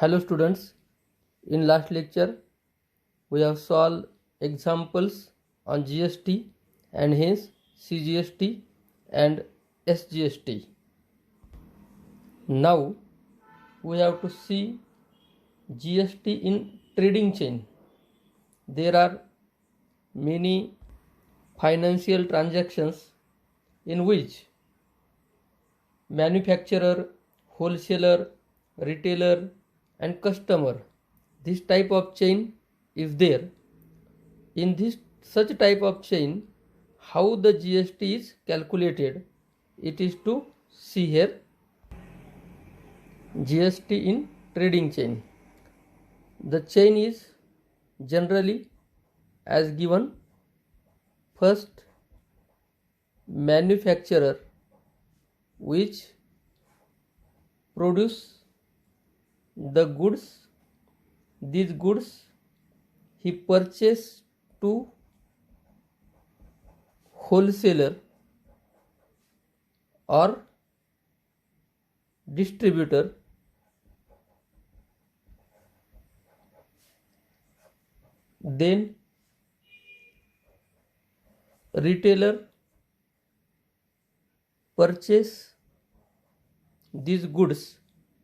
Hello students, in last lecture we have solved examples on GST and hence CGST and SGST. Now we have to see GST in trading chain. There are many financial transactions in which manufacturer, wholesaler, retailer and customer, this type of chain is there. In this such type of chain, how the GST is calculated, it is to see here. GST in trading chain, the chain is generally as given. First, manufacturer which produce the goods, these goods he purchase to wholesaler or distributor. Then retailer purchase these goods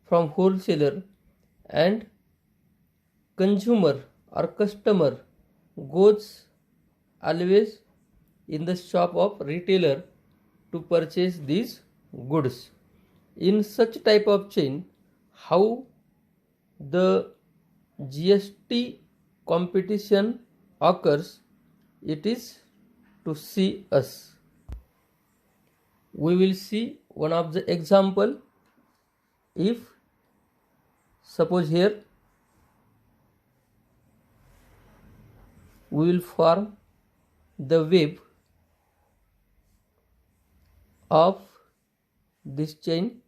from wholesaler and consumer or customer goes always in the shop of retailer to purchase these goods. In such type of chain, how the GST competition occurs, it is to see us. We will see one of the example. If suppose here we will form the web of this chain.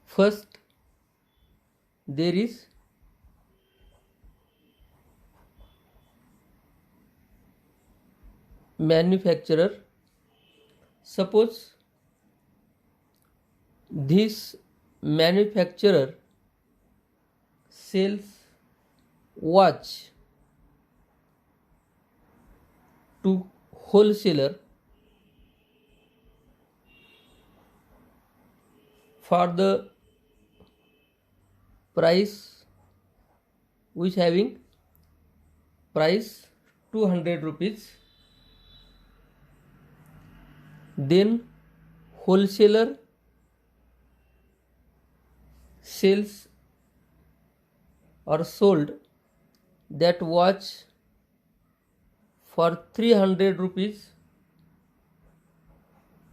First, there is manufacturer. Suppose this manufacturer sells watch to wholesaler for the price which having price 200 rupees. Then wholesaler sells or sold that watch for 300 rupees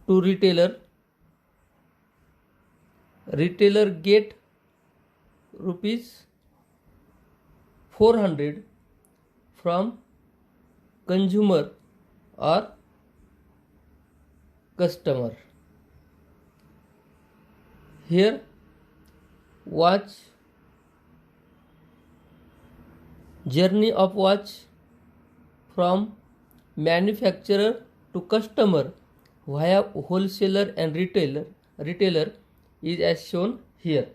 to retailer. Retailer get rupees 400 from consumer or customer. Here watch, journey of watch from manufacturer to customer via wholesaler and retailer is as shown here.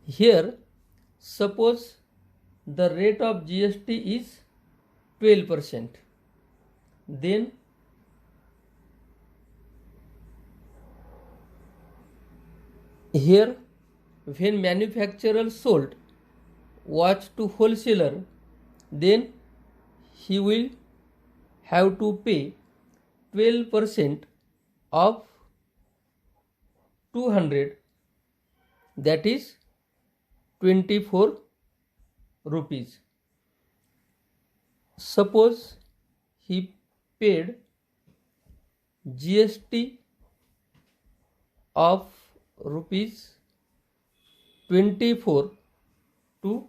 Here suppose the rate of GST is 12%. Then here when manufacturer sold watch to wholesaler, then he will have to pay 12% of 200, that is 24 rupees. Suppose he paid GST of rupees 24 to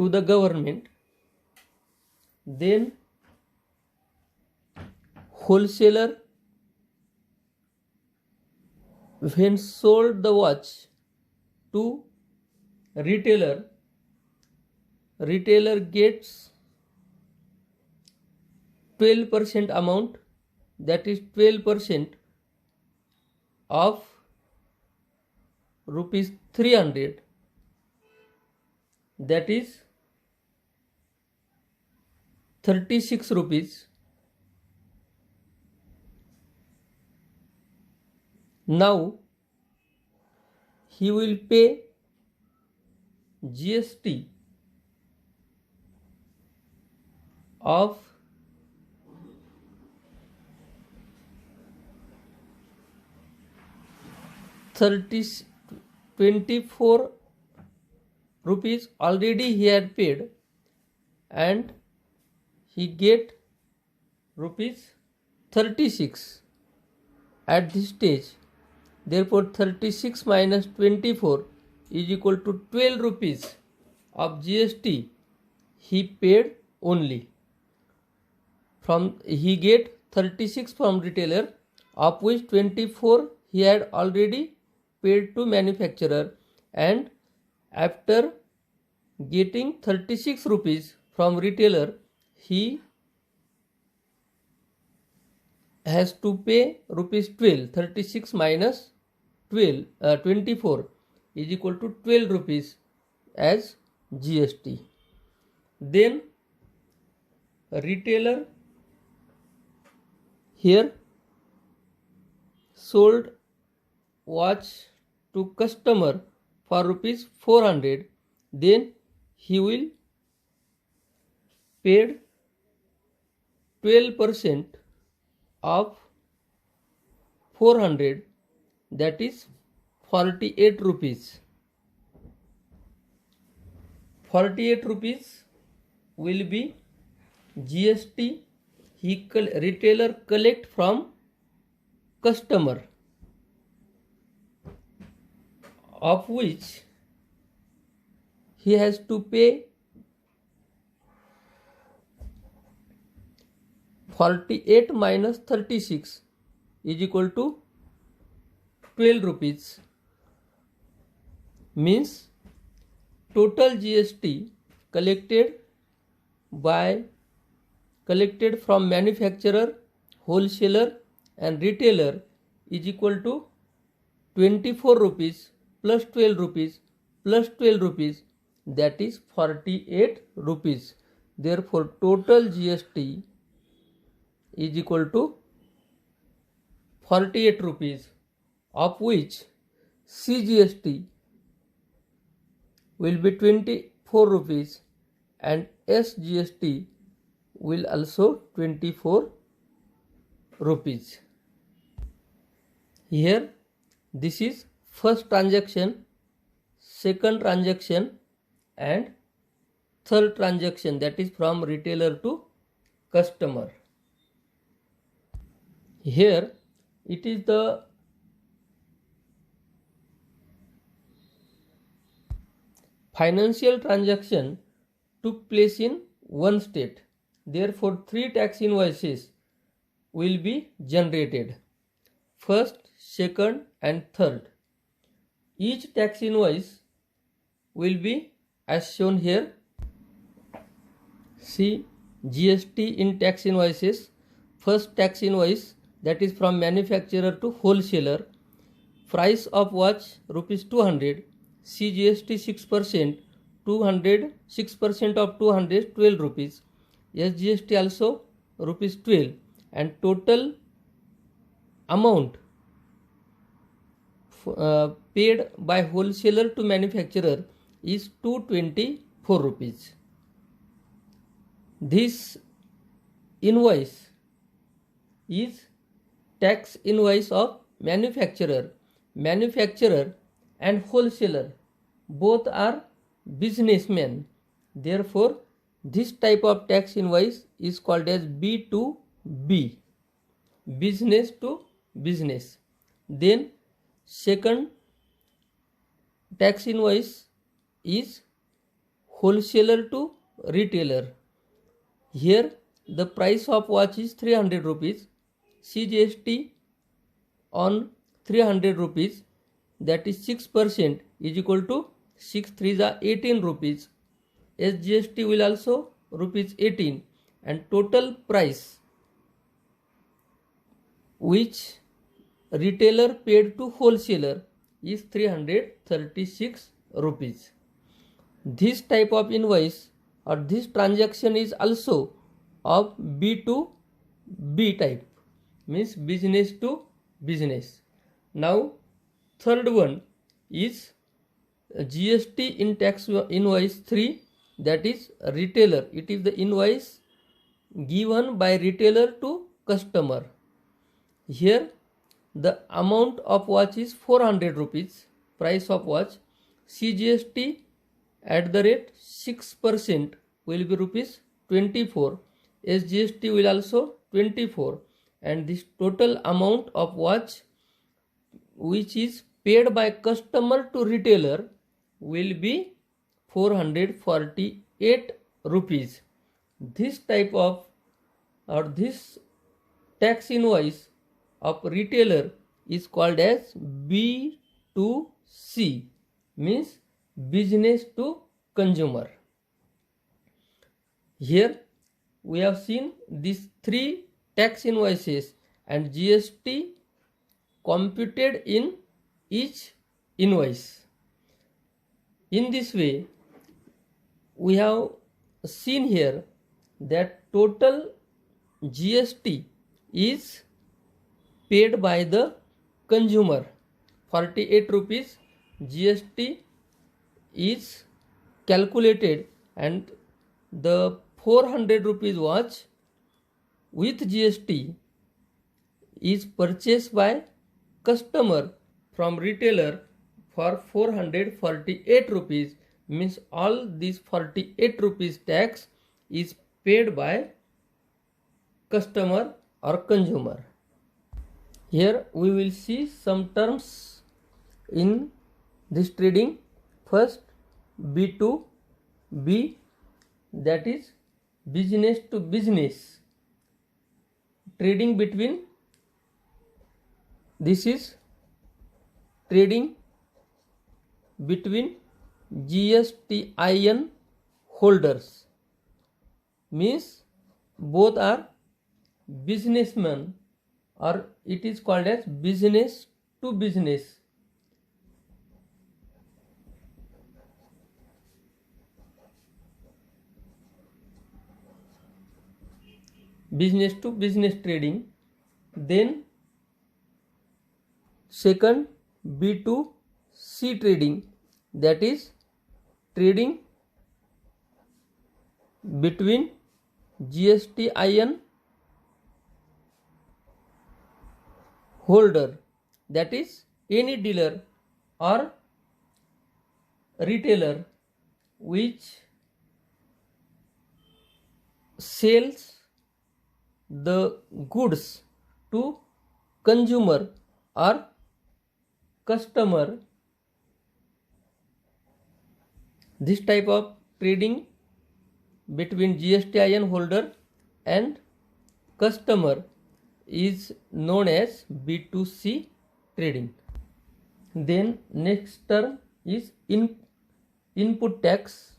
to the government. Then wholesaler, when sold the watch to retailer, retailer gets 12% amount, that is 12% of rupees 300, that is 36 rupees. Now he will pay GST of 24 rupees already he had paid, and he get rupees 36 at this stage. Therefore 36 minus 24 is equal to 12 rupees of GST he paid only. He get 36 from retailer, of which 24 he had already paid to manufacturer, and after getting 36 rupees from retailer, he has to pay rupees 12. 36 minus 24 is equal to 12 rupees as GST. Then retailer here sold watch to customer for rupees 400, then he will paid 12% of 400, that is 48 rupees. 48 rupees will be GST retailer collect from customer, of which he has to pay 48 minus 36 is equal to 12 rupees. Means total GST collected from manufacturer, wholesaler and retailer is equal to 24 rupees plus 12 rupees plus 12 rupees, that is 48 rupees. Therefore total GST is equal to 48 rupees, of which CGST will be 24 rupees and SGST will also 24 rupees. Here this is first transaction, second transaction and third transaction, that is from retailer to customer. Here it is the financial transaction took place in one state. Therefore 3 tax invoices will be generated, first, second and third. Each tax invoice will be as shown here. See GST in tax invoices. First tax invoice, that is from manufacturer to wholesaler. Price of watch rupees 200. CGST 6%. 200, 6% of 200, 12 rupees. SGST also rupees 12, and total amount paid by wholesaler to manufacturer is 224 rupees. This invoice is tax invoice of manufacturer. Manufacturer and wholesaler both are businessmen. Therefore this type of tax invoice is called as B2B, business to business. Then second tax invoice is wholesaler to retailer. Here the price of watch is 300 rupees. CGST on 300 rupees, that is 6%, is equal to 6 3s are 18 rupees. SGST will also rupees 18, and total price which retailer paid to wholesaler is 336 rupees. This type of invoice or this transaction is also of B to B type, means business to business. Now third one is GST in tax invoice 3, that is retailer. It is the invoice given by retailer to customer. Here the amount of watch is 400 rupees, price of watch. CGST at the rate 6% will be rupees 24. SGST will also 24, and this total amount of watch which is paid by customer to retailer will be 448 rupees. This type of or this tax invoice of retailer is called as B2C, means business to consumer. Here we have seen these three tax invoices and GST computed in each invoice. In this way, we have seen here that total GST is paid by the consumer. 48 rupees GST is calculated, and the 400 rupees watch with GST is purchased by customer from retailer for 448 rupees, means all these 48 rupees tax is paid by customer or consumer. Here we will see some terms in this trading. First, B2B, that is business to business trading between, this is trading between GSTIN holders, means both are businessmen, or it is called as business to business. Business to business trading. Then second, B2C trading, that is trading between GSTIN holder, that is any dealer or retailer which sells the goods to consumer or customer. This type of trading between GSTIN holder and customer is known as B2C trading. Then next term is input tax.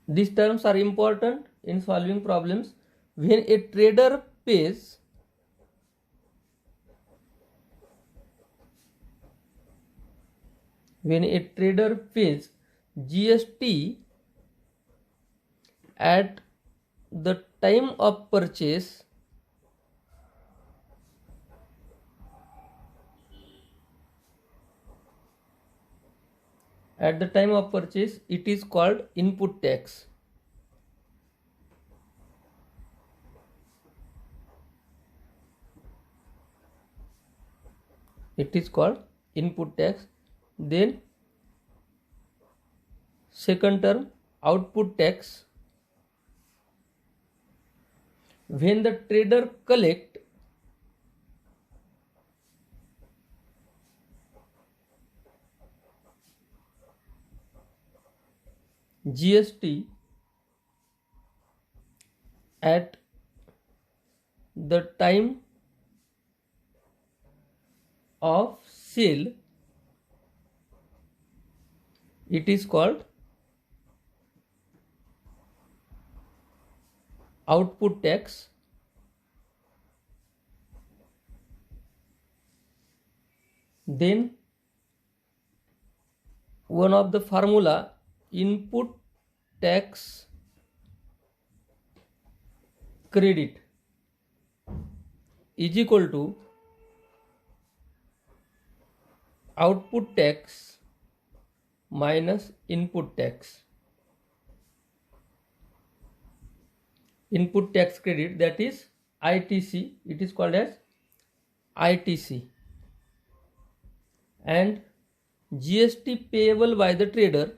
These terms are important in solving problems. When a trader pays GST at the time of purchase, it is called input tax. It is called input tax. Then second term, output tax. When the trader collect GST at the time of sale, it is called output tax. Then one of the formula, input tax credit is equal to output tax minus input tax. Input tax credit, that is ITC, it is called as ITC, and GST payable by the trader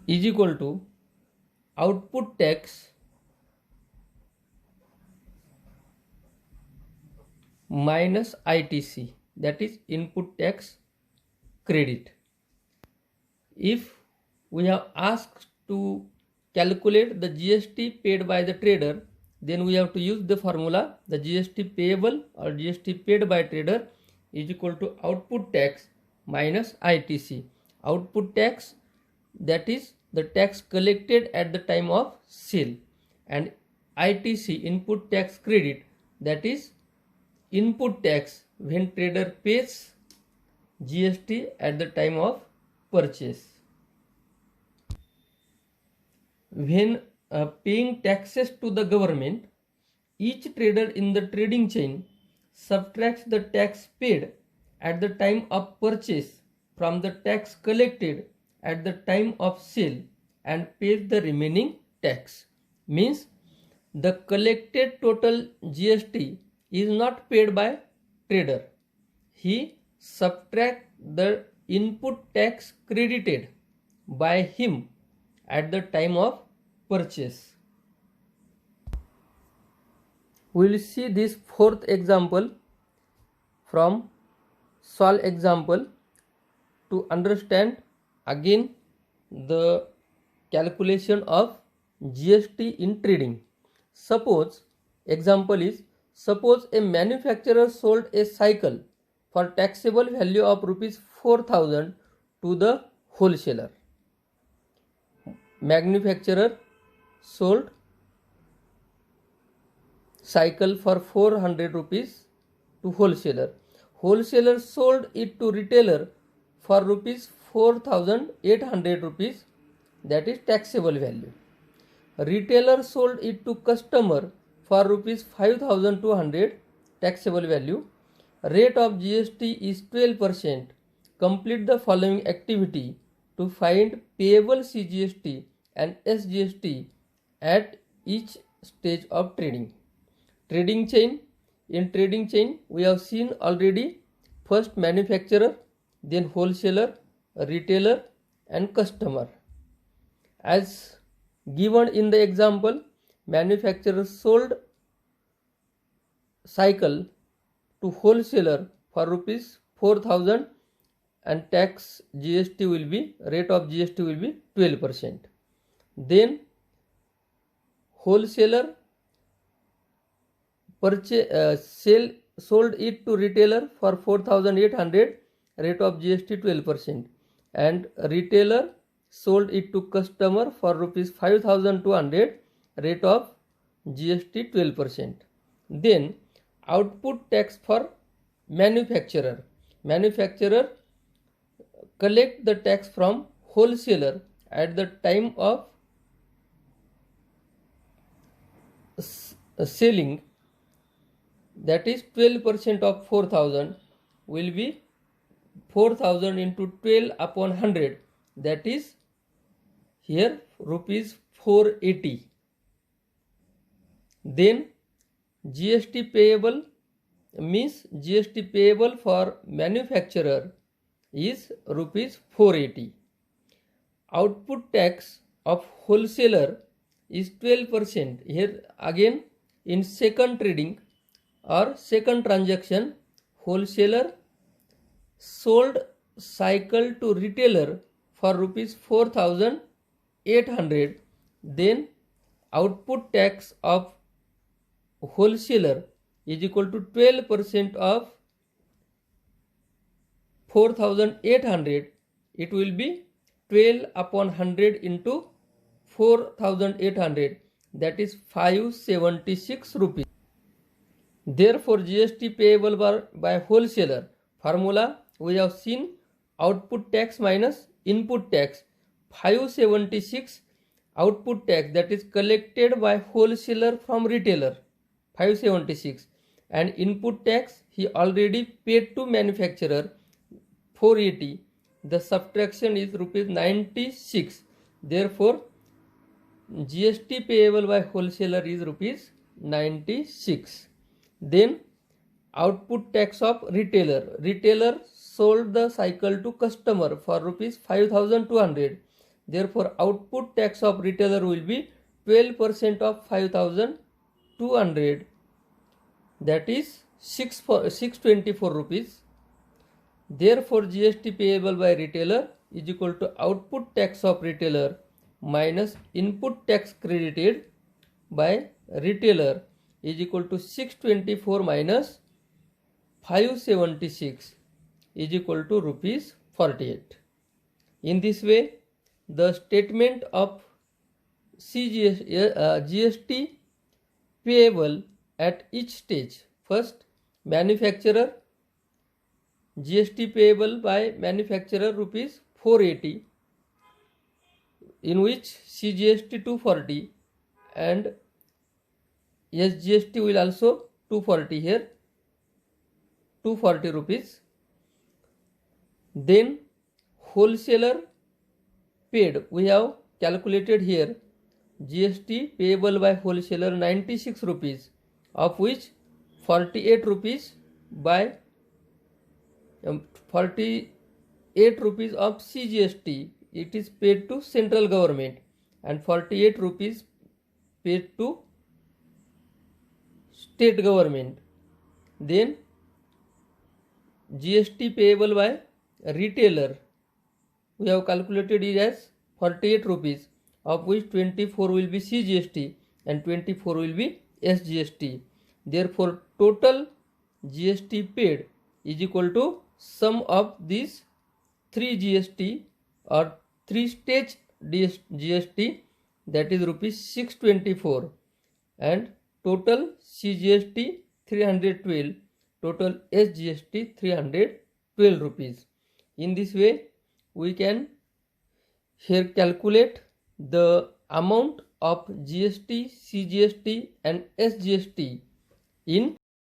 is equal to output tax minus ITC, that is input tax credit. If we have asked to calculate the GST paid by the trader, then we have to use the formula, the GST payable or GST paid by trader is equal to output tax minus ITC. Output tax, that is the tax collected at the time of sale, and ITC, input tax credit, that is input tax when trader pays GST at the time of purchase. When paying taxes to the government, each trader in the trading chain subtracts the tax paid at the time of purchase from the tax collected at the time of sale and pays the remaining tax. Means the collected total GST is not paid by trader. He subtracts the input tax credited by him at the time of purchase. We will see this fourth example from solve example to understand again the calculation of GST in trading. Suppose, example is, suppose a manufacturer sold a cycle for taxable value of rupees 4,000 to the wholesaler. Manufacturer sold cycle for 400 rupees to wholesaler. Wholesaler sold it to retailer for rupees 4,800 rupees, that is taxable value. Retailer sold it to customer for rupees 5,200 taxable value. Rate of GST is 12%. Complete the following activity to find payable CGST and SGST at each stage of trading. Trading chain. In trading chain, we have seen already first manufacturer, then wholesaler, retailer and customer. As given in the example, manufacturer sold cycle to wholesaler for rupees 4,000 and tax GST will be, rate of GST will be 12%. Then wholesaler sold it to retailer for 4,800, rate of GST 12%, and retailer sold it to customer for rupees 5,200, rate of GST 12%. Then output tax for manufacturer. Manufacturer collect the tax from wholesaler at the time of selling, that is 12% of 4,000 will be 4,000 into 12 upon 100, that is here rupees 480. Then GST payable means GST payable for manufacturer is rupees 480. Output tax of wholesaler is 12%. Here again in second trading, or second transaction, wholesaler sold cycle to retailer for rupees 4,800, then output tax of wholesaler is equal to 12% of 4,800. It will be 12 upon 100 into 4,800, that is 576 rupees. Therefore, GST payable by wholesaler formula we have seen output tax minus input tax. 576 output tax, that is collected by wholesaler from retailer, 576, and input tax he already paid to manufacturer, 480. The subtraction is rupees 96. Therefore, GST payable by wholesaler is rupees 96. Then output tax of retailer. Retailer sold the cycle to customer for rupees 5,200. Therefore, output tax of retailer will be 12% of 5,200. That is 624 rupees. Therefore, GST payable by retailer is equal to output tax of retailer minus input tax credited by retailer is equal to 624 minus 576 is equal to rupees 48. In this way, the statement of GST payable at each stage. First, manufacturer, GST payable by manufacturer rupees 480, in which CGST 240 and SGST will also 240 here, 240 rupees. Then wholesaler paid, we have calculated here GST payable by wholesaler 96 rupees, of which 48 rupees by 48 rupees of CGST it is paid to central government, and 48 rupees paid to state government. Then GST payable by retailer we have calculated it as 48 rupees, of which 24 will be CGST and 24 will be SGST. Therefore, total GST paid is equal to sum of these 3 GST or 3 stage GST, that is rupees 624, and total CGST 312, total SGST 312 rupees. In this way, we can here calculate the amount of GST, CGST and SGST in